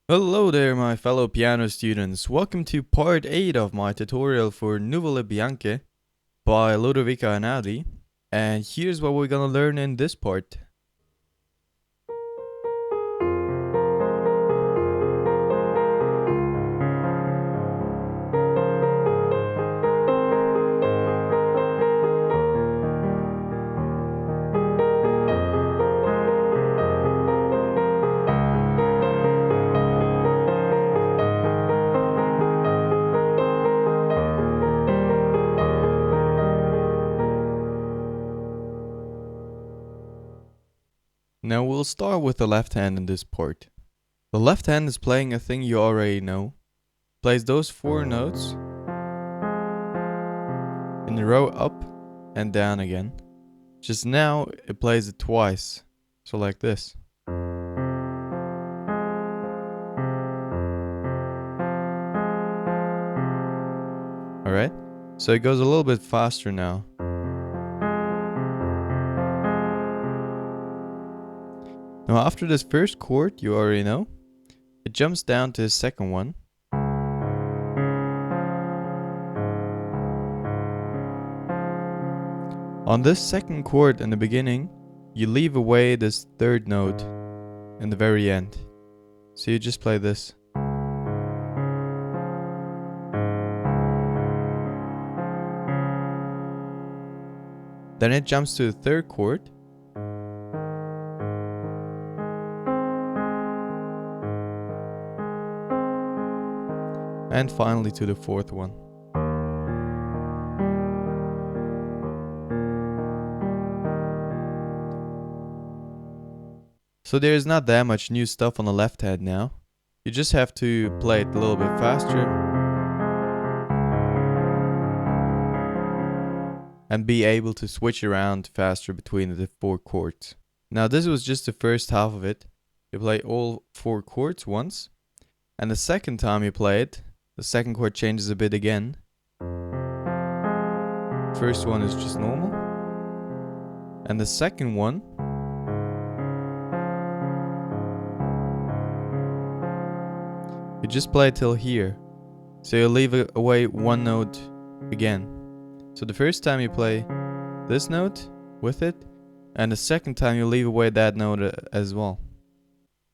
Hello there, my fellow piano students. Welcome to part 8 of my tutorial for Nuvole Bianche by Ludovico Einaudi. And here's what we're gonna learn in this part. Now we'll start with the left hand in this part. The left hand is playing a thing you already know. Plays those 4 notes in the row up and down again. Just now it plays it twice. So like this. Alright? So it goes a little bit faster now. Now after this first chord, you already know, it jumps down to the second one. On this second chord in the beginning, you leave away this third note in the very end. So you just play this. Then it jumps to the third chord. And finally to the fourth one. So there's not that much new stuff on the left hand now. You just have to play it a little bit faster and be able to switch around faster between the 4 chords. Now this was just the first half of it. You play all 4 chords once, and the second time you play it, the second chord changes a bit again. First one is just normal, and the second one you just play it till here. So you leave away one note again. So the first time you play this note with it, and the second time you leave away that note as well.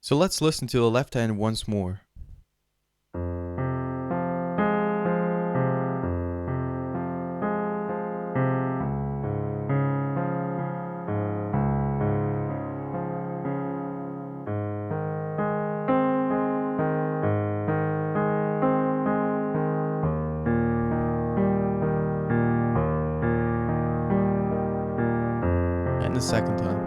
So let's listen to the left hand once more. And the second time.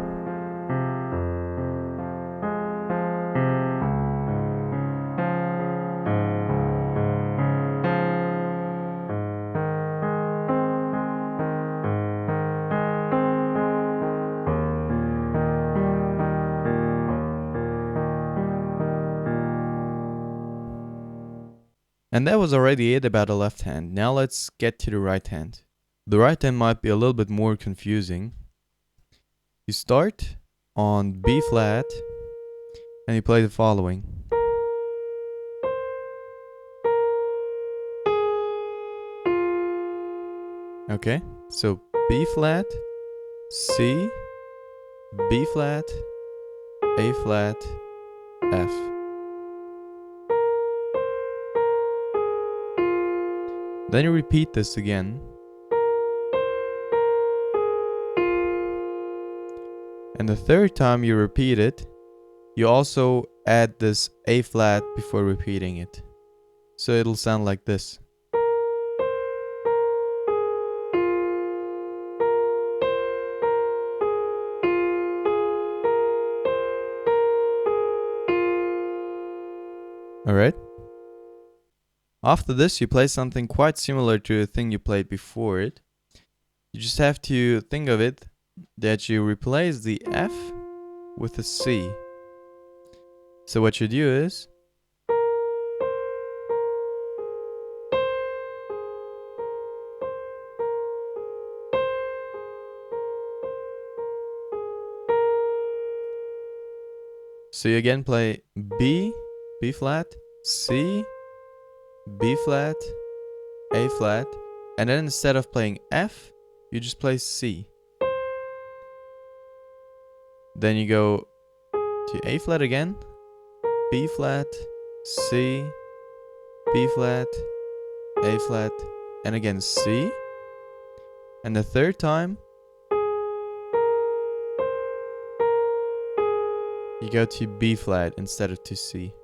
And that was already it about the left hand. Now let's get to the right hand. The right hand might be a little bit more confusing. You start on B flat and you play the following. Okay, so B flat, C, B flat, A flat, F. Then you repeat this again. And the third time you repeat it, you also add this A flat before repeating it. So it'll sound like this. Alright? After this, you play something quite similar to the thing you played before it. You just have to think of it that you replace the F with a C. So what you do is so you again play B, B flat, C, B flat, A flat, and then instead of playing F, you just play C. Then you go to A flat again, B flat, C, B flat, A flat, and again C. And the third time, you go to B flat instead of to C.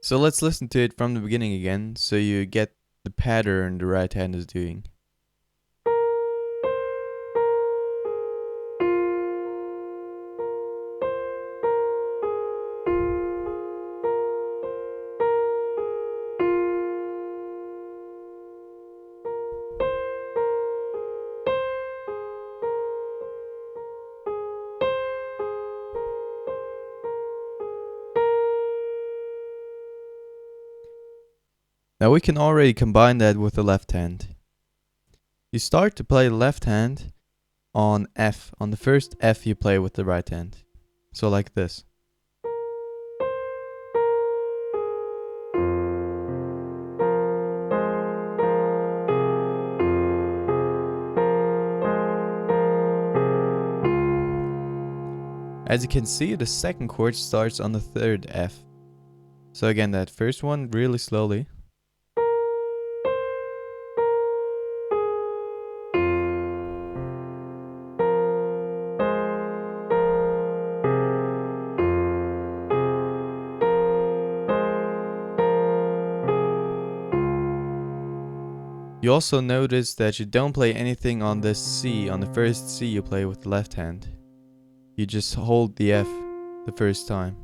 So let's listen to it from the beginning again, so you get the pattern the right hand is doing. Now we can already combine that with the left hand. You start to play the left hand on F, on the first F you play with the right hand. So like this. As you can see, the second chord starts on the third F. So again, that first one really slowly. You also notice that you don't play anything on this C, on the first C you play with the left hand. You just hold the F the first time.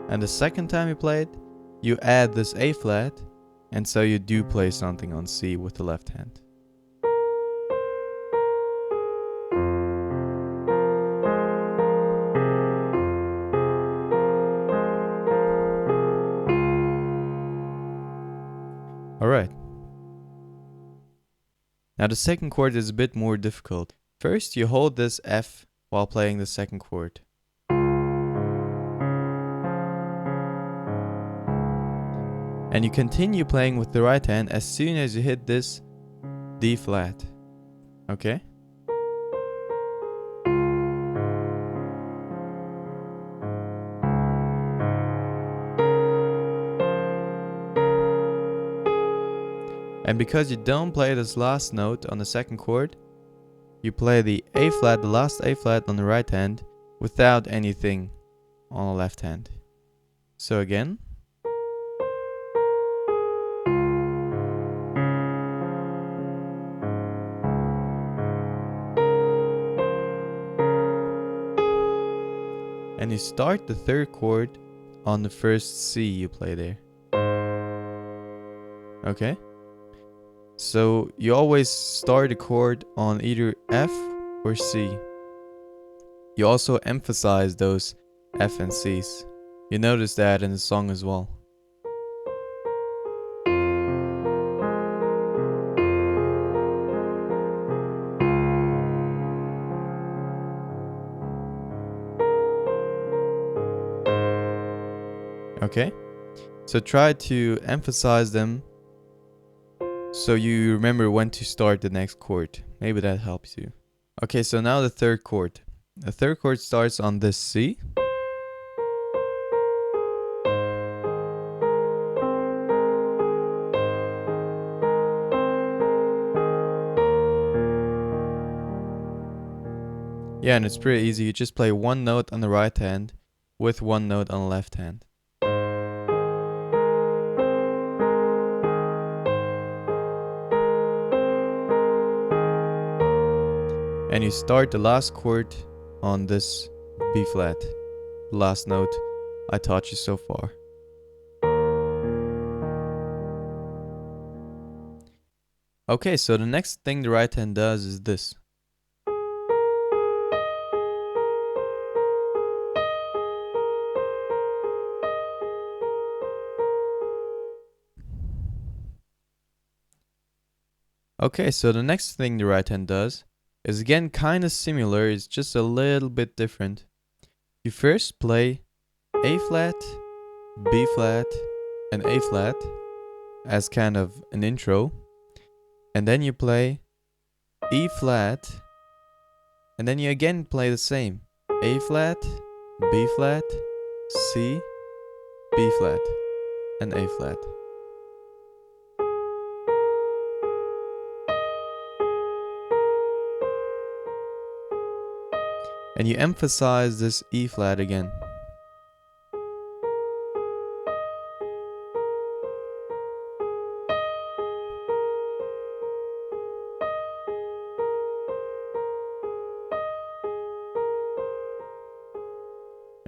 And the second time you play it, you add this A flat, and so you do play something on C with the left hand. Alright. Now the second chord is a bit more difficult. First you hold this F while playing the second chord. And you continue playing with the right hand as soon as you hit this D flat. Okay? And because you don't play this last note on the second chord, you play the A flat, the last A flat on the right hand without anything on the left hand. So again. And you start the third chord on the first C you play there. Okay? So you always start a chord on either F or C. You also emphasize those F and Cs. You notice that in the song as well. Okay? So try to emphasize them so you remember when to start the next chord. Maybe that helps you. Okay, so now the third chord. The third chord starts on this C. Yeah, and it's pretty easy. You just play one note on the right hand with one note on the left hand. And you start the last chord on this B flat, the last note I taught you so far. Okay, so the next thing the right hand does is this. Okay, so the next thing the right hand does is again kind of similar, it's just a little bit different. You first play A flat, B flat, and A flat as kind of an intro, and then you play E flat, and then you again play the same A flat, B flat, C, B flat, and A flat. And you emphasize this E flat again.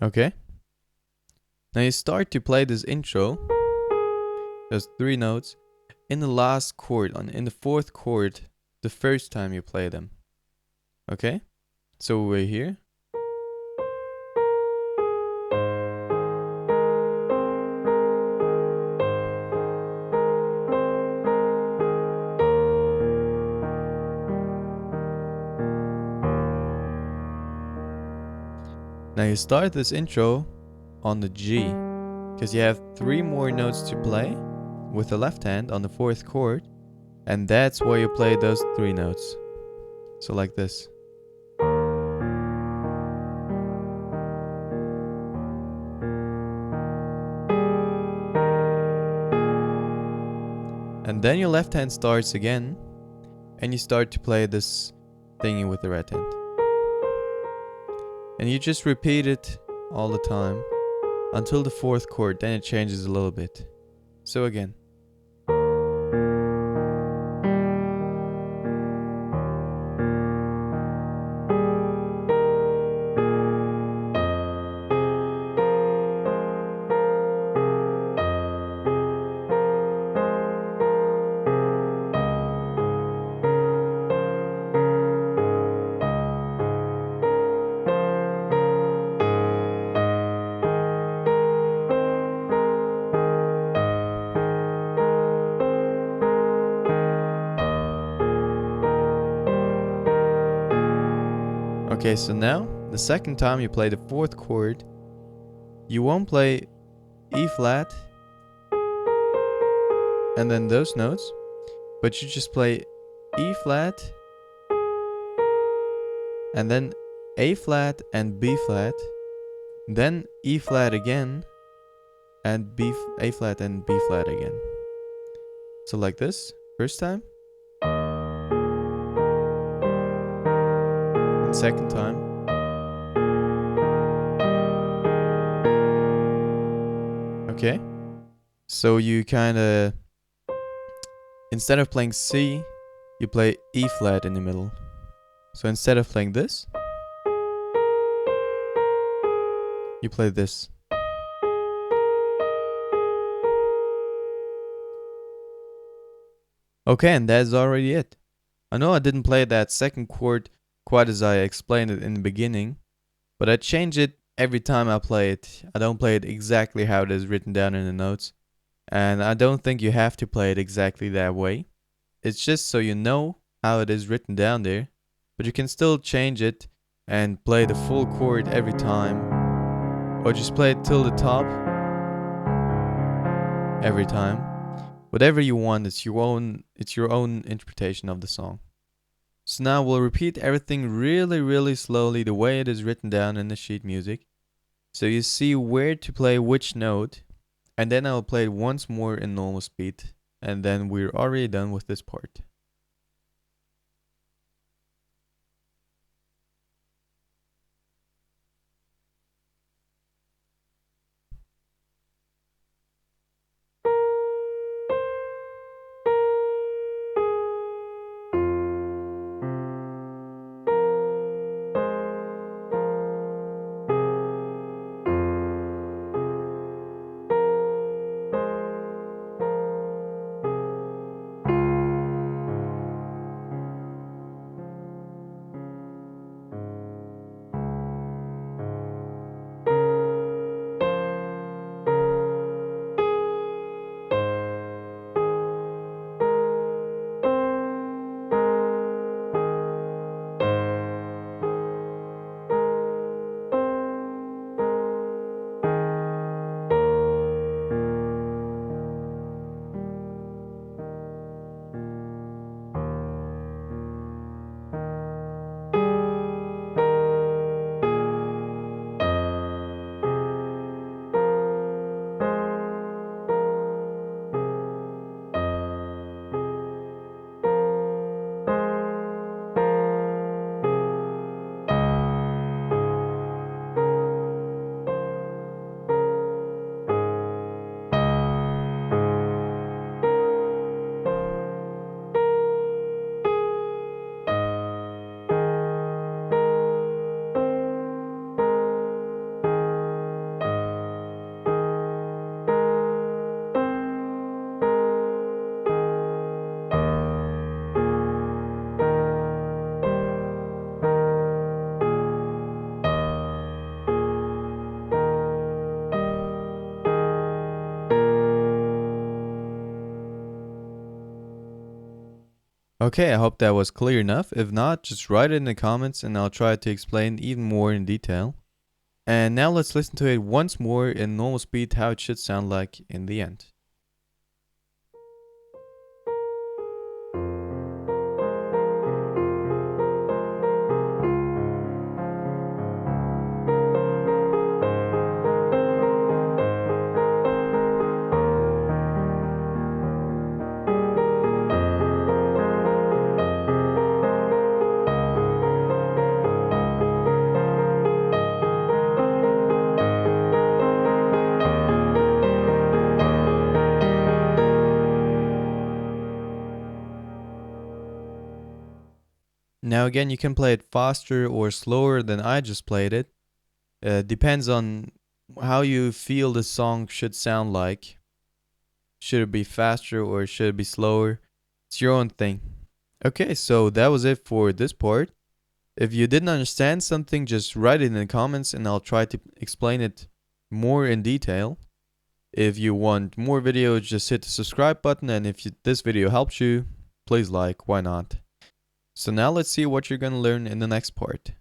Okay? Now you start to play this intro, those 3 notes, in the last chord, in the 4th chord, the first time you play them. Okay? So we're here. Now you start this intro on the G, because you have 3 more notes to play with the left hand on the 4th chord, and that's why you play those 3 notes. So like this. And then your left hand starts again, and you start to play this thingy with the right hand. And you just repeat it all the time until the 4th chord, then it changes a little bit. So again. Okay, so now, the second time you play the 4th chord, you won't play E flat and then those notes, but you just play E flat and then A flat and B flat, then E flat again and A flat and B flat again. So like this, first time, and second time. Okay, so you kind of, instead of playing C, you play E flat in the middle. So instead of playing this, you play this. Okay, and that's already it. I know I didn't play that second chord quite as I explained it in the beginning, but I change it every time I play it. I don't play it exactly how it is written down in the notes, and I don't think you have to play it exactly that way. It's just so you know how it is written down there, but you can still change it and play the full chord every time, or just play it till the top every time. Whatever you want, it's your own interpretation of the song. So now we'll repeat everything really slowly the way it is written down in the sheet music, so you see where to play which note, and then I'll play it once more in normal speed, and then we're already done with this part. Okay, I hope that was clear enough. If not, just write it in the comments and I'll try to explain even more in detail. And now let's listen to it once more in normal speed how it should sound like in the end. Now again, you can play it faster or slower than I just played it. Depends on how you feel the song should sound like. Should it be faster or should it be slower? It's your own thing. Okay, so that was it for this part. If you didn't understand something, just write it in the comments and I'll try to explain it more in detail. If you want more videos, just hit the subscribe button, and if this video helps you, please like, why not? So now let's see what you're gonna learn in the next part.